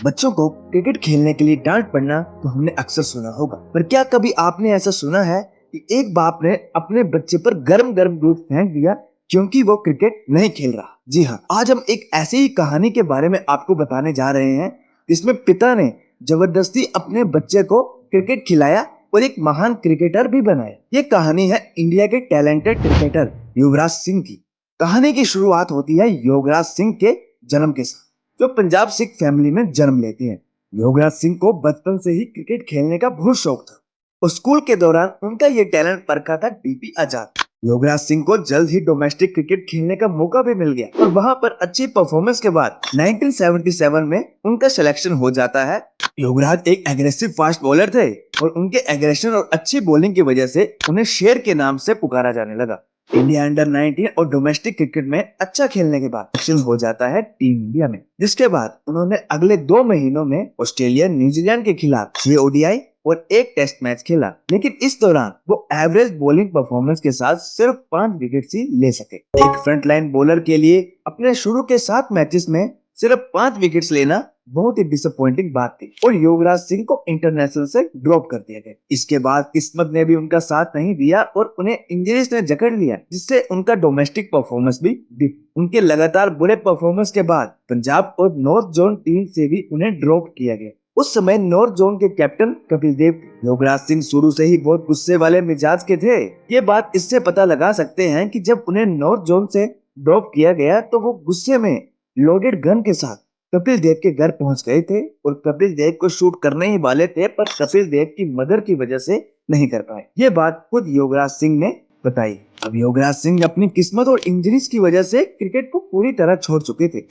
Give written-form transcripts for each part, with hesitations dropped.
बच्चों को क्रिकेट खेलने के लिए डांट पड़ना तो हमने अक्सर सुना होगा, पर क्या कभी आपने ऐसा सुना है कि एक बाप ने अपने बच्चे पर गरम गरम दूध फेंक दिया क्योंकि वो क्रिकेट नहीं खेल रहा। जी हाँ, आज हम एक ऐसी ही कहानी के बारे में आपको बताने जा रहे हैं जिसमें पिता ने जबरदस्ती अपने बच्चे को क्रिकेट खिलाया और एक महान क्रिकेटर भी बनाया। ये कहानी है इंडिया के टैलेंटेड क्रिकेटर युवराज सिंह की। कहानी की शुरुआत होती है युवराज सिंह के जन्म के साथ, जो पंजाब सिख फैमिली में जन्म लेते हैं। योगराज सिंह को बचपन से ही क्रिकेट खेलने का बहुत शौक था और स्कूल के दौरान उनका ये टैलेंट परखा था डीपी आजाद। योगराज सिंह को जल्द ही डोमेस्टिक क्रिकेट खेलने का मौका भी मिल गया और वहां पर अच्छी परफॉर्मेंस के बाद 1977 में उनका सिलेक्शन हो जाता है। योगराज एक एग्रेसिव फास्ट बॉलर थे और उनके एग्रेशन और अच्छी बॉलिंग की वजह से उन्हें शेर के नाम से पुकारा जाने लगा। इंडिया अंडर 19 और डोमेस्टिक क्रिकेट में अच्छा खेलने के बाद सिलेक्शन हो जाता है टीम इंडिया में, जिसके बाद उन्होंने अगले 2 महीनों में ऑस्ट्रेलिया न्यूजीलैंड के खिलाफ 6 ओडीआई और 1 टेस्ट मैच खेला, लेकिन इस दौरान वो एवरेज बॉलिंग परफॉर्मेंस के साथ सिर्फ 5 विकेट ही ले सके। एक फ्रंट लाइन बॉलर के लिए अपने शुरू के 7 मैचेस में सिर्फ 5 विकेट्स लेना बहुत ही डिसअपॉइंटिंग बात थी और युवराज सिंह को इंटरनेशनल से ड्रॉप कर दिया गया। इसके बाद किस्मत ने भी उनका साथ नहीं दिया और उन्हें इंजरीज ने जकड़ लिया, जिससे उनका डोमेस्टिक परफॉर्मेंस भी डिप। उनके लगातार बुरे परफॉर्मेंस के बाद पंजाब और नॉर्थ जोन टीम से भी उन्हें ड्रॉप किया गया। उस समय नॉर्थ जोन के कैप्टन कपिल देव थे। योगराज सिंह शुरू से ही बहुत गुस्से वाले मिजाज के थे। ये बात इससे पता लगा सकते हैं कि जब उन्हें नॉर्थ जोन से ड्रॉप किया गया तो वो गुस्से में लोडेड गन के साथ कपिल देव के घर पहुंच गए थे और कपिल देव को शूट करने ही वाले थे, पर कपिल देव की मदर की वजह से नहीं कर पाए। ये बात खुद योगराज सिंह ने बताई। अब योगराज सिंह अपनी किस्मत और इंजरीज की वजह से क्रिकेट को पूरी तरह छोड़ चुके थे।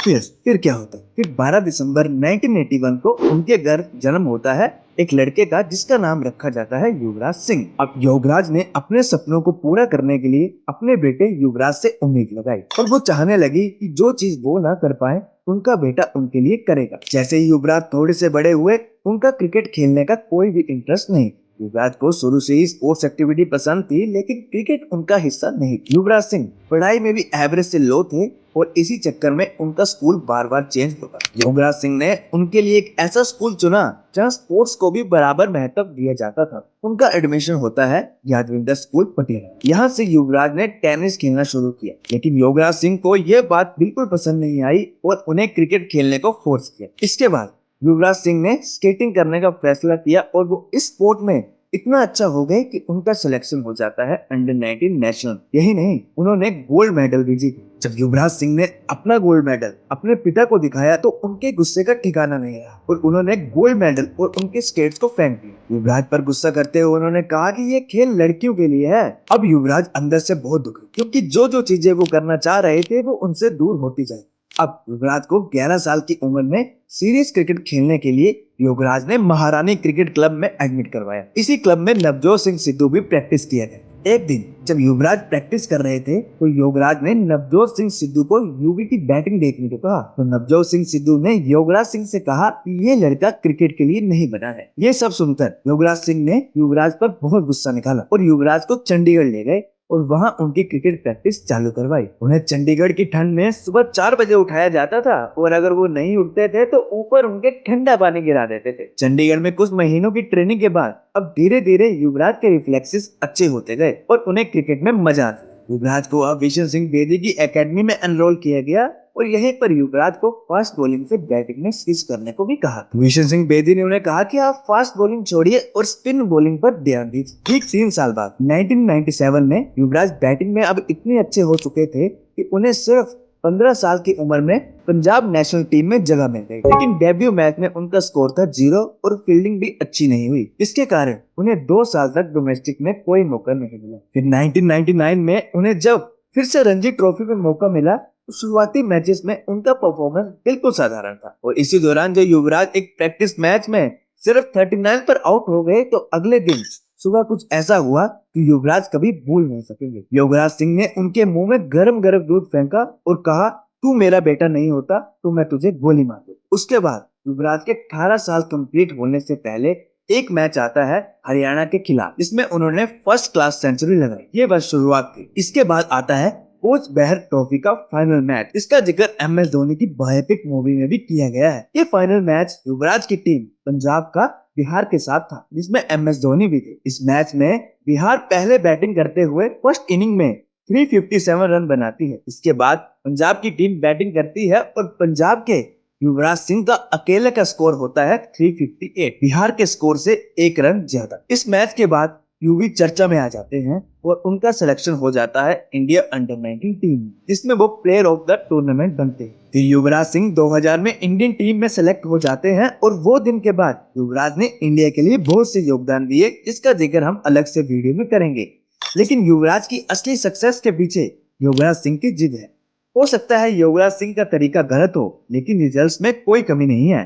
फिर क्या होता है? फिर 12 दिसंबर 1981 को उनके घर जन्म होता है एक लड़के का, जिसका नाम रखा जाता है युवराज सिंह। अब युवराज ने अपने सपनों को पूरा करने के लिए अपने बेटे युवराज से उम्मीद लगाई और वो चाहने लगी कि जो चीज वो ना कर पाए उनका बेटा उनके लिए करेगा। जैसे ही युवराज थोड़े से बड़े हुए, उनका क्रिकेट खेलने का कोई भी इंटरेस्ट नहीं। युवराज को शुरू से ही स्पोर्ट्स एक्टिविटी पसंद थी, लेकिन क्रिकेट उनका हिस्सा नहीं। युवराज सिंह पढ़ाई में भी एवरेज से लो थे और इसी चक्कर में उनका स्कूल बार बार चेंज होगा। युवराज सिंह ने उनके लिए एक ऐसा स्कूल चुना जहां स्पोर्ट्स को भी बराबर महत्व दिया जाता था। उनका एडमिशन होता है यादविंदर स्कूल पटियाला। यहाँ से युवराज ने टेनिस खेलना शुरू किया, लेकिन युवराज सिंह को यह बात बिल्कुल पसंद नहीं आई और उन्हें क्रिकेट खेलने को फोर्स किया। इसके बाद युवराज सिंह ने स्केटिंग करने का फैसला किया और वो इस स्पोर्ट में इतना अच्छा हो गए कि उनका सिलेक्शन हो जाता है अंडर 19 नेशनल। यही नहीं, उन्होंने गोल्ड मेडल भी जीता। जब युवराज सिंह ने अपना गोल्ड मेडल अपने पिता को दिखाया तो उनके गुस्से का ठिकाना नहीं रहा और उन्होंने गोल्ड मेडल और उनके स्केट्स को फेंक दिया। युवराज पर गुस्सा करते हुए उन्होंने कहा कि ये खेल लड़कियों के लिए है। अब युवराज अंदर से बहुत दुखी, क्योंकि जो जो चीजें वो करना चाह रहे थे वो उनसे दूर होती जाए। अब युवराज को 11 साल की उम्र में सीरीज क्रिकेट खेलने के लिए युवराज ने महारानी क्रिकेट क्लब में एडमिट करवाया। इसी क्लब में नवजोत सिंह सिद्धू भी प्रैक्टिस किया गया। एक दिन जब युवराज प्रैक्टिस कर रहे थे तो युवराज ने नवजोत सिंह सिद्धू को युवी की बैटिंग देखने को कहा, तो नवजोत सिंह सिद्धू ने युवराज सिंह से कहा कि ये लड़का क्रिकेट के लिए नहीं बना है। ये सब सुनकर युवराज सिंह ने युवराज पर बहुत गुस्सा निकाला और युवराज को चंडीगढ़ ले गए और वहां उनकी क्रिकेट प्रैक्टिस चालू करवाई। उन्हें चंडीगढ़ की ठंड में सुबह 4 बजे उठाया जाता था और अगर वो नहीं उठते थे तो ऊपर उनके ठंडा पानी गिरा देते थे। चंडीगढ़ में कुछ महीनों की ट्रेनिंग के बाद अब धीरे धीरे युवराज के रिफ्लेक्सेस अच्छे होते गए और उन्हें क्रिकेट में मजा आता। युवराज को अब विशन सिंह बेदी की एकेडमी में एनरोल किया गया और यहीं पर युवराज को फास्ट बॉलिंग से बैटिंग में स्विच करने को भी कहा। विशन सिंह बेदी ने उन्हें कहा कि आप फास्ट बॉलिंग छोड़िए और स्पिन बॉलिंग पर ध्यान दीजिए। ठीक 3 साल बाद 1997 में युवराज बैटिंग में अब इतने अच्छे हो चुके थे कि उन्हें सिर्फ 15 साल की उम्र में पंजाब नेशनल टीम में जगह मिल गई, लेकिन डेब्यू मैच में उनका स्कोर था 0 और फील्डिंग भी अच्छी नहीं हुई। इसके कारण उन्हें 2 साल तक डोमेस्टिक में कोई मौका नहीं मिला। फिर 1999 में उन्हें जब फिर से रणजी ट्रॉफी में मौका मिला तो शुरुआती मैचेस में उनका परफॉर्मेंस बिल्कुल साधारण था और इसी दौरान जो युवराज एक प्रैक्टिस मैच में सिर्फ 39 पर आउट हो गए तो अगले दिन सुबह कुछ ऐसा हुआ कि युवराज कभी भूल नहीं सकेंगे। युवराज सिंह ने उनके मुंह में गरम गरम दूध फेंका और कहा, तू मेरा बेटा नहीं होता तो मैं तुझे गोली मार दूं। उसके बाद युवराज के 18 साल कंप्लीट होने से पहले एक मैच आता है हरियाणा के खिलाफ, जिसमें उन्होंने फर्स्ट क्लास सेंचुरी लगाई। ये बस शुरुआत थी। इसके बाद आता है कोच बहर ट्रॉफी का फाइनल मैच। इसका जिक्र एम एस धोनी की बायोपिक मूवी में भी किया गया है। ये फाइनल मैच युवराज की टीम पंजाब का बिहार के साथ था, जिसमें एम एस धोनी भी थे। इस मैच में बिहार पहले बैटिंग करते हुए फर्स्ट इनिंग में 357 रन बनाती है। इसके बाद पंजाब की टीम बैटिंग करती है और पंजाब के युवराज सिंह का अकेले का स्कोर होता है 358, बिहार के स्कोर से 1 रन ज्यादा। इस मैच के बाद यूवी चर्चा में आ जाते हैं और उनका सिलेक्शन हो जाता है इंडिया अंडर 19 टीम में, जिसमें वो प्लेयर ऑफ द टूर्नामेंट बनते हैं। फिर युवराज सिंह 2000 में इंडियन टीम में सेलेक्ट हो जाते हैं और वो दिन के बाद युवराज ने इंडिया के लिए बहुत से योगदान दिए, जिसका जिक्र हम अलग से वीडियो में करेंगे। लेकिन युवराज की असली सक्सेस के पीछे युवराज सिंह की जिद है। हो सकता है युवराज सिंह का तरीका गलत हो, लेकिन रिजल्ट्स में कोई कमी नहीं है।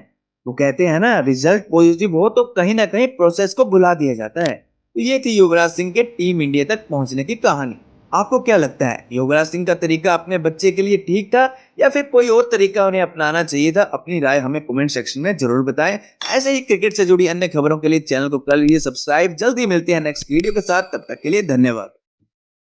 वो कहते हैं ना, रिजल्ट पॉजिटिव हो तो कहीं ना कहीं प्रोसेस को भुला दिया जाता है। तो ये थी युवराज सिंह के टीम इंडिया तक पहुंचने की कहानी। आपको क्या लगता है, युवराज सिंह का तरीका अपने बच्चे के लिए ठीक था या फिर कोई और तरीका उन्हें अपनाना चाहिए था? अपनी राय हमें कमेंट सेक्शन में जरूर बताएं। ऐसे ही क्रिकेट से जुड़ी अन्य खबरों के लिए चैनल को कर लीजिए सब्सक्राइब। जल्दी मिलते हैं नेक्स्ट वीडियो के साथ, तब तक के लिए धन्यवाद।